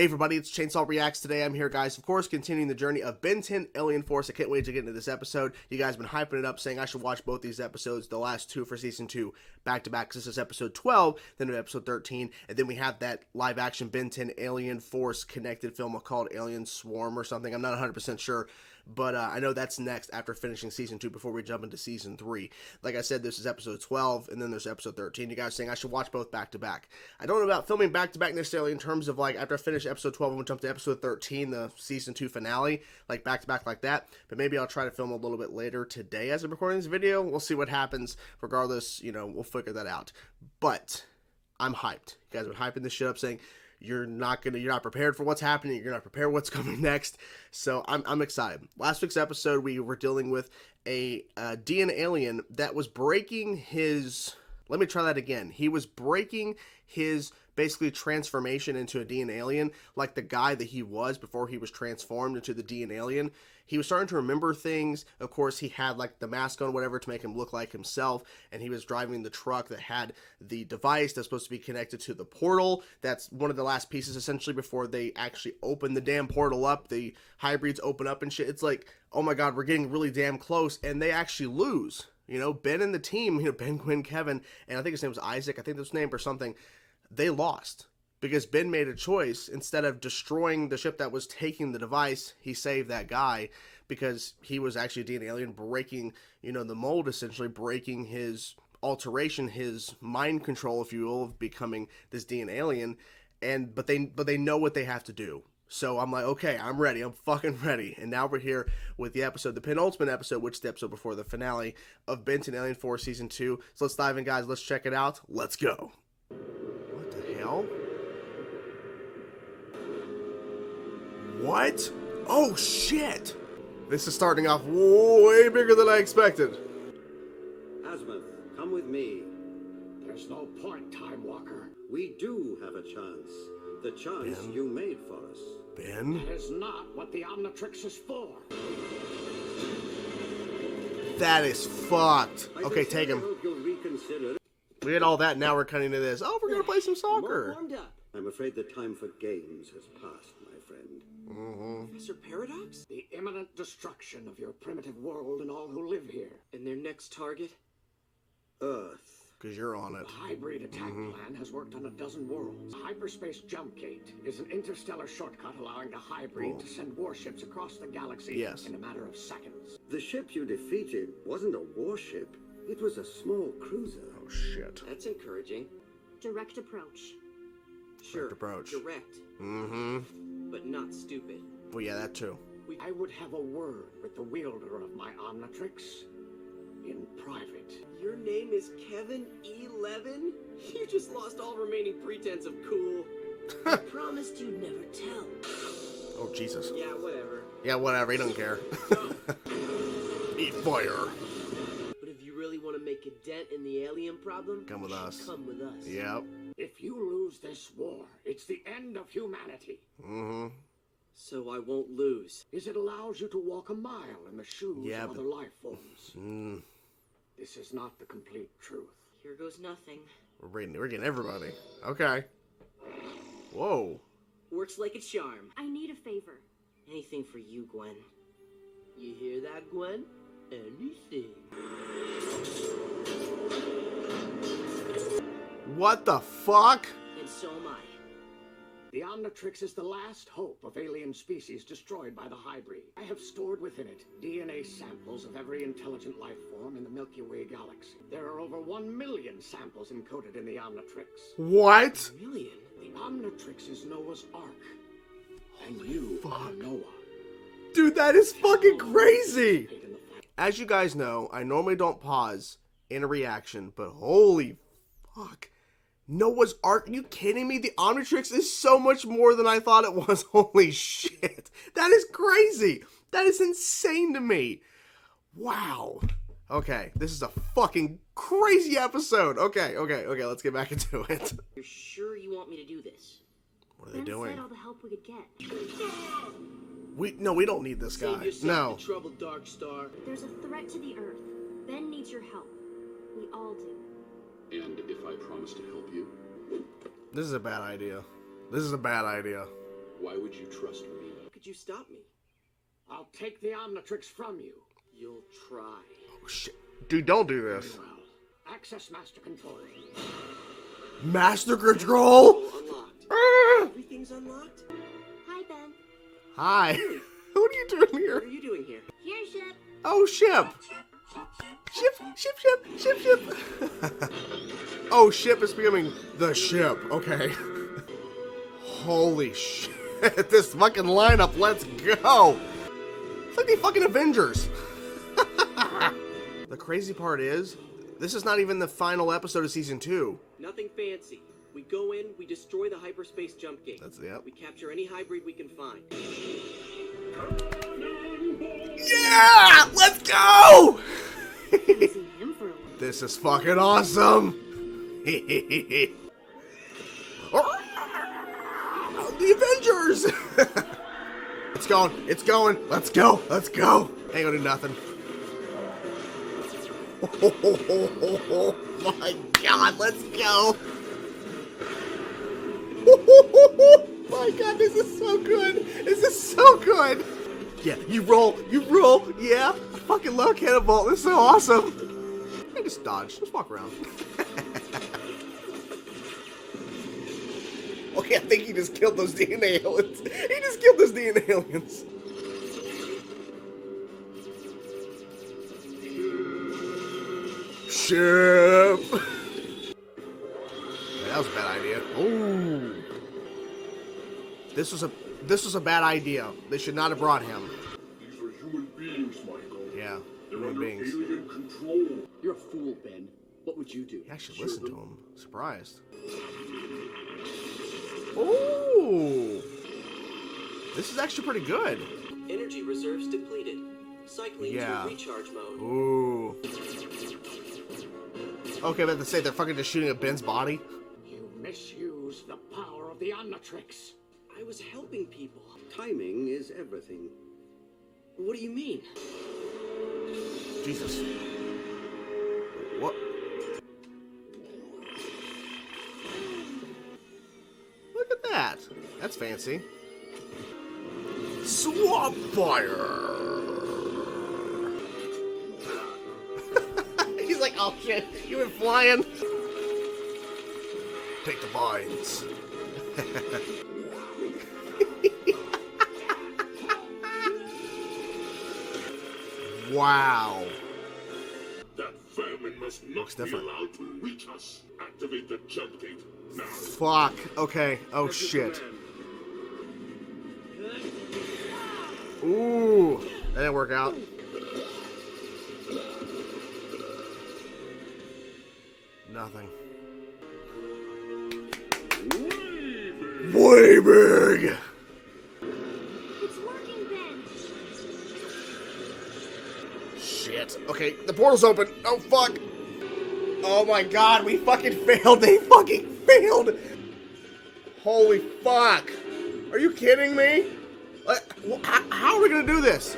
Hey everybody, it's Chainsaw Reacts. Today I'm here, guys, of course, continuing the journey of Ben 10 Alien Force. I can't wait to get into this episode. You guys have been hyping it up, saying I should watch both these episodes, the last two for Season 2, back-to-back, because this is Episode 12, then Episode 13, and then we have that live-action Ben 10 Alien Force connected film called Alien Swarm or something. I'm not 100% sure, but I know that's next after finishing Season 2 before we jump into Season 3. Like I said, this is Episode 12, and then there's Episode 13. You guys are saying I should watch both back-to-back. I don't know about filming back-to-back necessarily in terms of, like, after I finish Episode 12, I'm going to jump to Episode 13, the Season 2 finale, like, back-to-back like that. But maybe I'll try to film a little bit later today as I'm recording this video. We'll see what happens. Regardless, you know, we'll figure that out. But I'm hyped. You guys have been hyping this shit up, saying you're not prepared for what's happening. You're not prepared what's coming next. So I'm excited. Last week's episode, we were dealing with a DNA alien that was breaking his. Let me try that again. He was breaking his basically transformation into a DNA alien, like the guy that he was before he was transformed into the DNA alien. He was starting to remember things. Of course, he had like the mask on, whatever, to make him look like himself, and he was driving the truck that had the device that's supposed to be connected to the portal. That's one of the last pieces, essentially, before they actually open the damn portal up. The hybrids open up and shit. It's like, oh my god, we're getting really damn close, and they actually lose. You know, Ben and the team, you know, Ben, Quinn, Kevin, and I think his name was Isaac, I think that's his name or something, they lost. Because Ben made a choice. Instead of destroying the ship that was taking the device, he saved that guy because he was actually a DNA alien, breaking, you know, the mold, essentially breaking his alteration, his mind control, if you will, of becoming this DNA alien. But they know what they have to do. So I'm like, okay, I'm ready. I'm fucking ready. And now we're here with the episode, the penultimate episode, which is the episode before the finale of Ben 10 Alien Force Season 2. So let's dive in, guys. Let's check it out. Let's go. What the hell? What? Oh, shit! This is starting off way bigger than I expected. Azimuth, come with me. There's no point, Time Walker. We do have a chance. The chance Ben? you made for us. Ben? That is not what the Omnitrix is for. That is fucked. Okay, take him. Hope you'll reconsider. We had all that, now we're cutting to this. Oh, we're gonna play some soccer. I'm afraid the time for games has passed, my friend. Professor Paradox? The imminent destruction of your primitive world and all who live here. And their next target? Earth. Because you're on it. The hybrid attack plan has worked on a dozen worlds. Hyperspace Jump Gate is an interstellar shortcut allowing the hybrid to send warships across the galaxy in a matter of seconds. The ship you defeated wasn't a warship. It was a small cruiser. Oh, shit. That's encouraging. Direct approach. Sure. Direct approach. Direct. But not stupid. Well, yeah, that too. I would have a word with the wielder of my Omnitrix in private. Your name is Kevin E11? You just lost all remaining pretense of cool. I promised you'd never tell. Oh, Jesus. Yeah, whatever. Yeah, whatever. He doesn't care. Eat fire. But if you really want to make a dent in the alien problem, Come with us. Come with us. Yep. If you lose this war, it's the end of humanity. So I won't lose. Is it allows you to walk a mile in the shoes of other life forms. This is not the complete truth. Here goes nothing. We're getting everybody. Okay. Whoa. Works like a charm. I need a favor. Anything for you, Gwen. You hear that, Gwen? Anything. What the fuck? And so am I. The Omnitrix is the last hope of alien species destroyed by the hybrid. I have stored within it DNA samples of every intelligent life form in the Milky Way galaxy. There are over 1 million samples encoded in the Omnitrix. What? A million? The Omnitrix is Noah's Ark. And you are Noah. Dude, that is fucking crazy! As you guys know, I normally don't pause in a reaction, but holy fuck. Noah's Ark? Are you kidding me? The Omnitrix is so much more than I thought it was. Holy shit. That is crazy. That is insane to me. Wow. Okay, this is a fucking crazy episode. Okay, let's get back into it. You're sure you want me to do this? What are they Ben doing? said all the help we could get. No, we don't need this guy. Save yourself No. the trouble, Dark Star. There's a threat to the Earth. Ben needs your help. We all do. And if I promise to help you? This is a bad idea. This is a bad idea. Why would you trust me? How could you stop me? I'll take the Omnitrix from you. You'll try. Oh, shit. Dude, don't do this. Well, access master control. Master control? Oh, unlocked. Ah! Everything's unlocked? Hi, Ben. Hi. What are you doing What here? are you doing here? Here, ship. Oh, ship. Ship. Oh, ship is becoming the ship. Okay. Holy shit. This fucking lineup, let's go. It's like the fucking Avengers. The crazy part is, this is not even the final episode of season 2. Nothing fancy. We go in, we destroy the hyperspace jump gate. That's yep. We capture any hybrid we can find. Yeah! Let's go! Haven't seen him for a while. This is fucking awesome. The Avengers! It's going. Let's go. Ain't gonna do nothing. Oh my god, let's go. My god, this is so good. Yeah, you roll, yeah. I fucking love Cannonball, this is so awesome. Hey, just dodge, just walk around. Okay, I think he just killed those DNA aliens. He just killed those DNA aliens. Ship. That was a bad idea. Oh. This was a bad idea. They should not have brought him. These are human beings, Michael. Yeah, They're human under beings. alien control. You're a fool, Ben. What would you do? He actually listened to him. Surprised. Ooh. This is actually pretty good. Energy reserves depleted. Cycling Yeah. to recharge mode. Ooh. Okay, but to say they're fucking just shooting at Ben's body. You misuse the power of the Omnitrix. I was helping people. Timing is everything. What do you mean? Jesus. What? Look at that. That's fancy. Swamp fire. He's like, oh shit, you went flying. Take the vines. Wow. That vermin must Looks not be different. allowed to reach us. Activate the jump gate now. Fuck. Okay. Oh shit. Ooh. That didn't work out. Nothing. Way big. It's working, Ben. Shit. Okay, the portal's open. Oh fuck. Oh my god, we fucking failed. They fucking failed. Holy fuck. Are you kidding me? How are we gonna do this?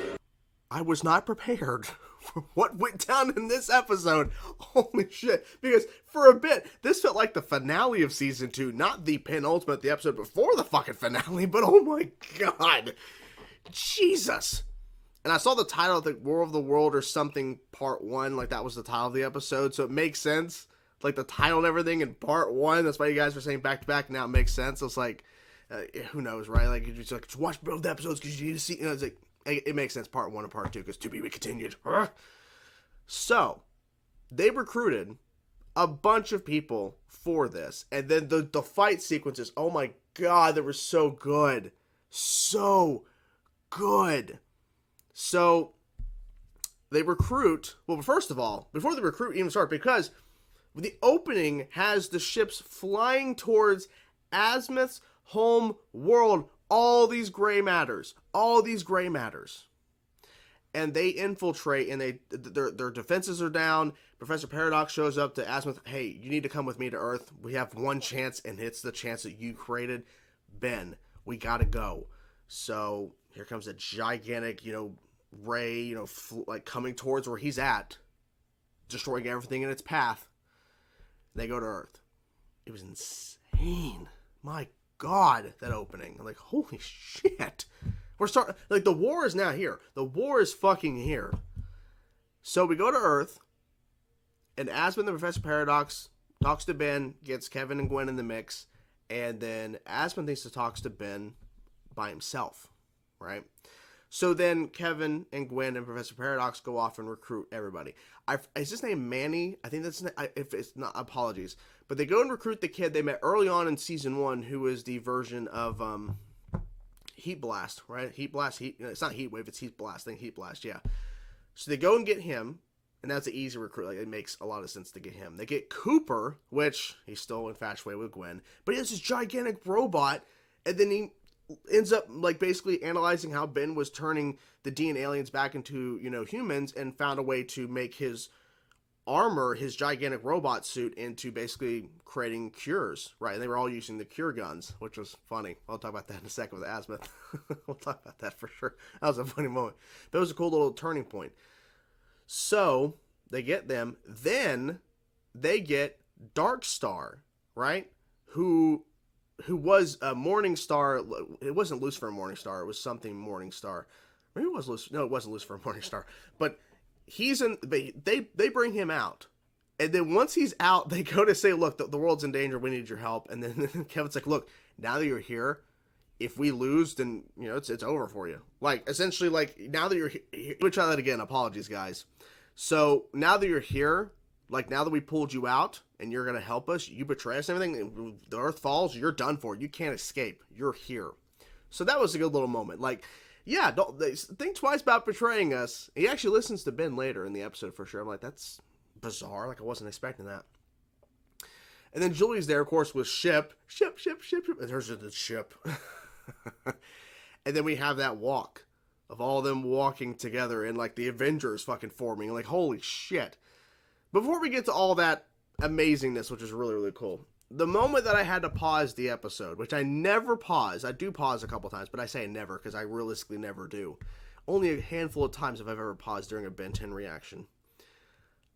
I was not prepared for what went down in this episode. Holy shit. Because for a bit, this felt like the finale of season 2, not the penultimate, the episode before the fucking finale, but oh my god. Jesus. And I saw the title of the War of the World or something part 1, like that was the title of the episode, so it makes sense. Like the title and everything in part 1, that's why you guys were saying back to back, now it makes sense. It's like, who knows, right? Like, you just watch both episodes because you need to see, you know, it's like, it makes sense, part 1 and part 2, because to be continued. So, they recruited a bunch of people for this, and then the fight sequences, oh my god, they were so good. So good. So, they recruit, well, first of all, before the recruit even start, because the opening has the ships flying towards Azimuth's home world, all these gray matters. And they infiltrate, and their defenses are down. Professor Paradox shows up to Azimuth, hey, you need to come with me to Earth. We have one chance, and it's the chance that you created. Ben, we gotta go. So, here comes a gigantic, ray, like coming towards where he's at, destroying everything in its path. They go to Earth. It was insane. My God, that opening. I'm like, holy shit. We're starting, like, the war is now here. The war is fucking here. So we go to Earth, and Aspen the Professor Paradox talks to Ben, gets Kevin and Gwen in the mix, and then Aspen thinks he talks to Ben by himself, right? So then Kevin and Gwen and Professor Paradox go off and recruit everybody. Is his name Manny? I think that's, if it's not, apologies. But they go and recruit the kid they met early on in season 1, who is the version of Heat Blast, right? Heat Blast, it's not Heat Wave, it's Heat Blast. I think Heat Blast, yeah. So they go and get him, and that's an easy recruit. Like, it makes a lot of sense to get him. They get Cooper, which he's still infatuated with Gwen, but he has this gigantic robot, and then he ends up, like, basically analyzing how Ben was turning the DNA aliens back into, humans, and found a way to make his armor, his gigantic robot suit, into basically creating cures, right? And they were all using the cure guns, which was funny. I'll talk about that in a second with Azimuth. We'll talk about that for sure. That was a funny moment. But it was a cool little turning point. So they get them. Then they get Darkstar, right? Who was a Morningstar. It wasn't Lucifer Morningstar. It was something Morningstar. Maybe it was Lucifer. No, it wasn't Lucifer Morningstar. But they bring him out. And then once he's out, they go to say, look, the world's in danger. We need your help. And then Kevin's like, look, now that you're here, if we lose, then, it's over for you. Like, essentially, like, now that you're here, let me try that again. Apologies, guys. So now that you're here, like, now that we pulled you out and you're going to help us, you betray us and everything, the Earth falls, you're done for. You can't escape. You're here. So that was a good little moment. Like, yeah, don't think twice about betraying us. He actually listens to Ben later in the episode for sure. I'm like, that's bizarre. Like, I wasn't expecting that. And then Julie's there, of course, with Ship. And there's the ship. And then we have that walk of all of them walking together and, like, the Avengers fucking forming. Like, holy shit. Before we get to all that amazingness, which is really, really cool, the moment that I had to pause the episode, which I never pause, I do pause a couple times, but I say never because I realistically never do. Only a handful of times have I ever paused during a Ben 10 reaction.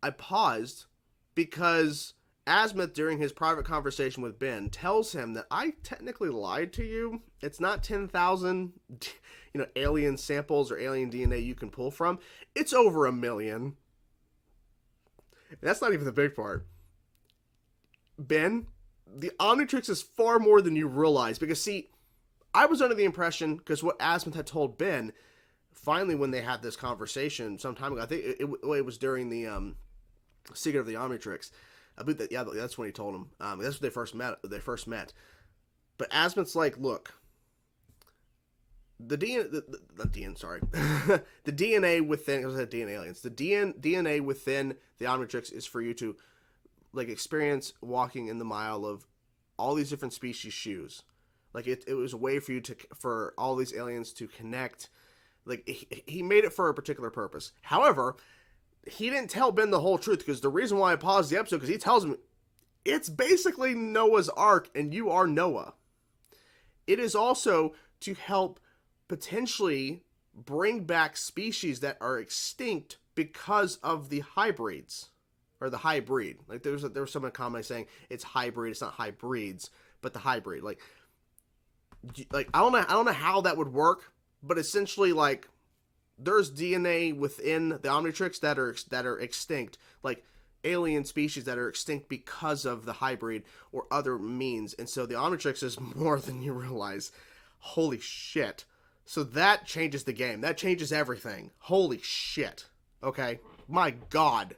I paused because Azimuth, during his private conversation with Ben, tells him that I technically lied to you. It's not 10,000, alien samples or alien DNA you can pull from. It's over 1 million. That's not even the big part. Ben, the Omnitrix is far more than you realize. Because, see, I was under the impression, because what Azimuth had told Ben, finally when they had this conversation some time ago, I think it was during the Secret of the Omnitrix. I believe that, yeah, that's when he told him. That's when they first met. But Azimuth's like, look, the DNA within, I said DNA aliens, the DNA within the Omnitrix is for you to, like, experience walking in the mile of all these different species' shoes. Like, it was a way for you for all these aliens to connect. Like, he made it for a particular purpose. However, he didn't tell Ben the whole truth, because the reason why I paused the episode, because he tells him it's basically Noah's Ark and you are Noah. It is also to help potentially bring back species that are extinct because of the hybrids, or the hybrid. Like, there was someone commenting saying it's hybrid, it's not hybrids, but the hybrid. Like I don't know how that would work, but essentially, like, there's DNA within the Omnitrix that are extinct, like alien species that are extinct because of the hybrid or other means. And so the Omnitrix is more than you realize. Holy shit. So that changes the game. That changes everything. Holy shit. Okay. My God.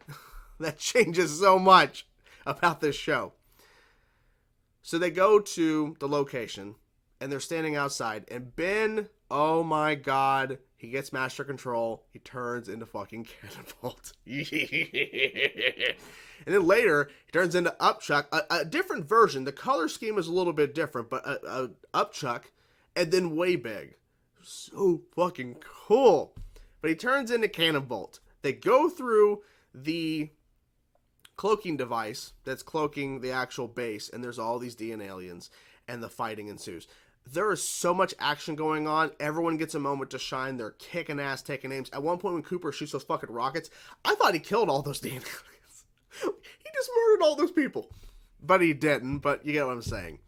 That changes so much about this show. So they go to the location and they're standing outside, and Ben, oh my God, he gets master control. He turns into fucking Cannonbolt. And then later, he turns into Upchuck, a different version. The color scheme is a little bit different, but Upchuck, and then way big. So fucking cool. But he turns into Cannonbolt. They go through the cloaking device that's cloaking the actual base, and there's all these DNA aliens, and the fighting ensues. There is so much action going on. Everyone gets a moment to shine. They're kicking ass, taking names. At one point when Cooper shoots those fucking rockets, I thought he killed all those DNA aliens. He just murdered all those people. But he didn't, but you get what I'm saying.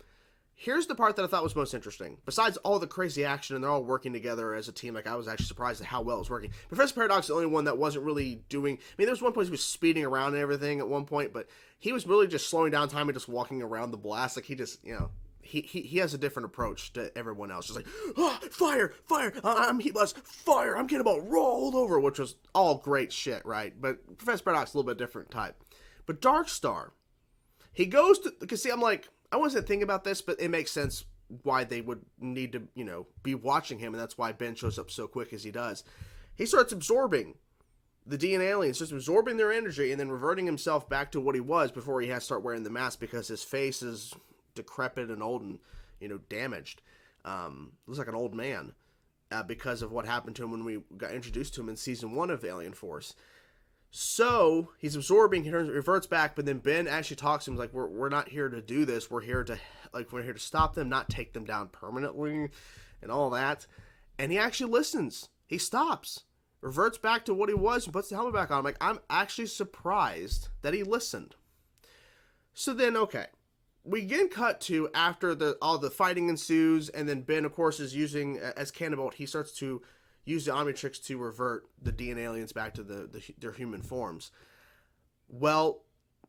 Here's the part that I thought was most interesting. Besides all the crazy action and they're all working together as a team, like I was actually surprised at how well it was working. Professor Paradox is the only one that wasn't really doing. I mean, there was one point he was speeding around and everything at one point, but he was really just slowing down time and just walking around the blast. Like he just, he has a different approach to everyone else. Just like, fire, I'm heat blast, fire, I'm getting about rolled over, which was all great shit, right? But Professor Paradox is a little bit different type. But Darkstar, he goes to, because see, I'm like, I wasn't thinking about this, but it makes sense why they would need to, be watching him, and that's why Ben shows up so quick as he does. He starts absorbing the DNA aliens, just absorbing their energy, and then reverting himself back to what he was before he has to start wearing the mask because his face is decrepit and old and, damaged. Looks like an old man because of what happened to him when we got introduced to him in Season 1 of Alien Force. So he's absorbing, he reverts back, but then Ben actually talks to him like, we're not here to do this. We're here to stop them, not take them down permanently and all that. And he actually listens. He stops, reverts back to what he was and puts the helmet back on. I'm like, I'm actually surprised that he listened. So then, okay, we again cut to after all the fighting ensues, and then Ben, of course, is using, as Cannonbolt, he starts to use the Omnitrix to revert the DNA aliens back to their human forms. Well,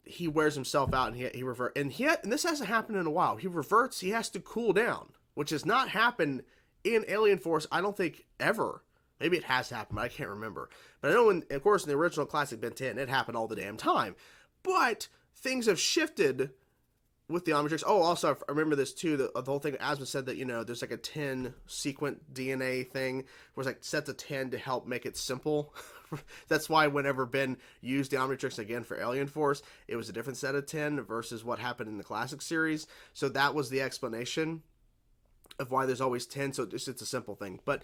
he wears himself out and he revert, and this hasn't happened in a while. He reverts. He has to cool down, which has not happened in Alien Force, I don't think, ever. Maybe it has happened, but I can't remember. But I know, of course, in the original classic Ben 10, it happened all the damn time. But things have shifted with the Omnitrix. Oh, also, I remember this too, the whole thing, Asma said that, there's like a 10 sequent DNA thing, where it's like set to 10 to help make it simple. That's why whenever Ben used the Omnitrix again for Alien Force, it was a different set of 10 versus what happened in the classic series. So that was the explanation of why there's always 10, so it's a simple thing. But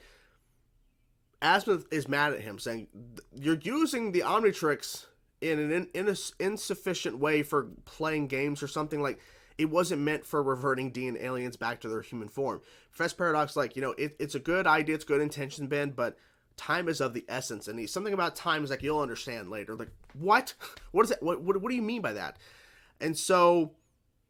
Asma is mad at him, saying, you're using the Omnitrix in an insufficient way for playing games or something. Like, it wasn't meant for reverting DNA aliens back to their human form. Professor Paradox, like, it's a good idea, it's good intention, Ben, but time is of the essence. And something about time is like, you'll understand later. Like, what? What is that? What do you mean by that? And so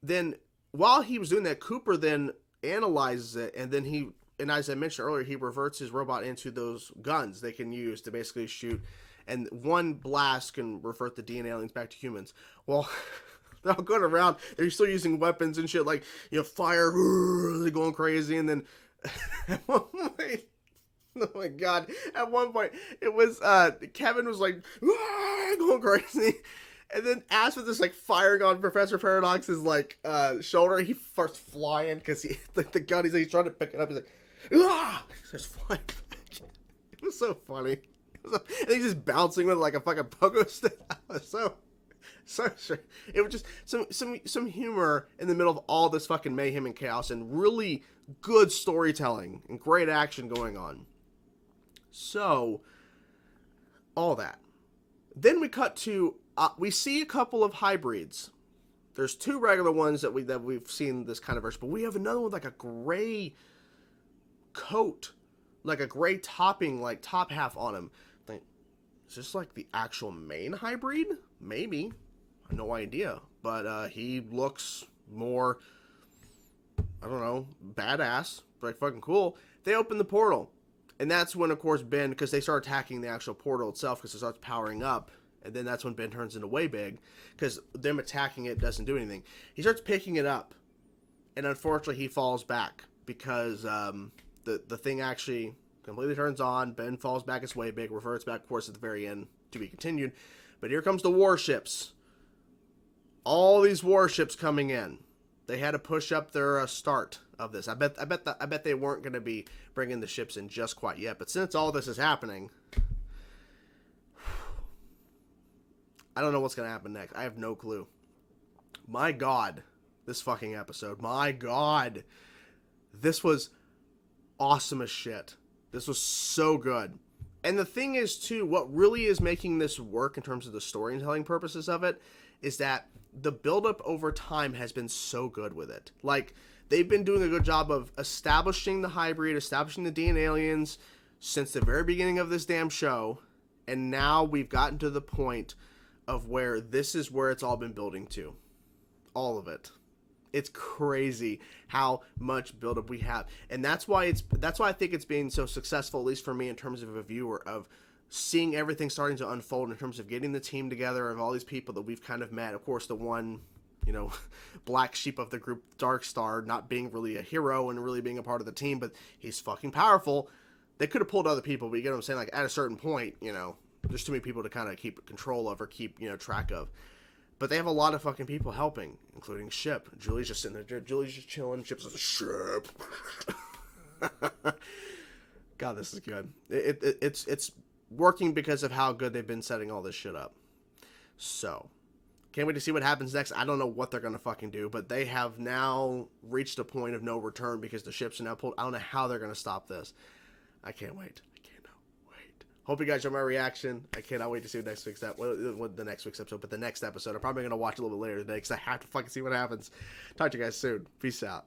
then while he was doing that, Cooper then analyzes it, and then and as I mentioned earlier, he reverts his robot into those guns they can use to basically shoot. And one blast can revert the DNA aliens back to humans. Well, they're all going around. They're still using weapons and shit, like, fire. They're going crazy. And then at one point, oh my God, at one point, it was, Kevin was like, going crazy. And then as with this, like, firing on Professor Paradox's, like, shoulder, he starts flying because the gun, he's trying to pick it up. He's like, he starts flying back. It was so funny. And he's just bouncing with like a fucking pogo stick. So sure. It was just some humor in the middle of all this fucking mayhem and chaos, and really good storytelling and great action going on. So all that. Then we cut to we see a couple of hybrids. There's two regular ones that we've seen this kind of version, but we have another one with like a gray coat, like a gray topping, like top half on him. Is this like the actual main hybrid? Maybe. I have no idea. But he looks more, I don't know, badass. Like fucking cool. They open the portal. And that's when, of course, Ben, because they start attacking the actual portal itself because it starts powering up. And then that's when Ben turns into way big. Because them attacking it doesn't do anything. He starts picking it up. And unfortunately, he falls back. Because the thing actually completely turns on. Ben falls back its way big, reverts back, of course, at the very end, to be continued. But here comes the warships. All these warships coming in. They had to push up their start of this. I bet they weren't going to be bringing the ships in just quite yet. But since all this is happening, I don't know what's going to happen next. I have no clue. My God, this fucking episode. My God, this was awesome as shit. This was so good. And the thing is, too, what really is making this work in terms of the storytelling purposes of it is that the buildup over time has been so good with it. Like, they've been doing a good job of establishing the hybrid, establishing the DNA aliens since the very beginning of this damn show. And now we've gotten to the point of where this is where it's all been building to. All of it. It's crazy how much buildup we have, and that's why I think it's being so successful, at least for me, in terms of a viewer, of seeing everything starting to unfold in terms of getting the team together, of all these people that we've kind of met. Of course, the one, black sheep of the group, Darkstar, not being really a hero and really being a part of the team, but he's fucking powerful. They could have pulled other people, but you get what I'm saying? Like, at a certain point, there's too many people to kind of keep control of or keep, track of. But they have a lot of fucking people helping, including Ship. Julie's just sitting there. Julie's just chilling. Ship's like, Ship. God, this is good. It's working because of how good they've been setting all this shit up. So, can't wait to see what happens next. I don't know what they're going to fucking do, but they have now reached a point of no return because the ships are now pulled. I don't know how they're going to stop this. I can't wait. Hope you guys enjoy my reaction. I cannot wait to see what next week's what the next week's episode, but the next episode. I'm probably going to watch a little bit later today because I have to fucking see what happens. Talk to you guys soon. Peace out.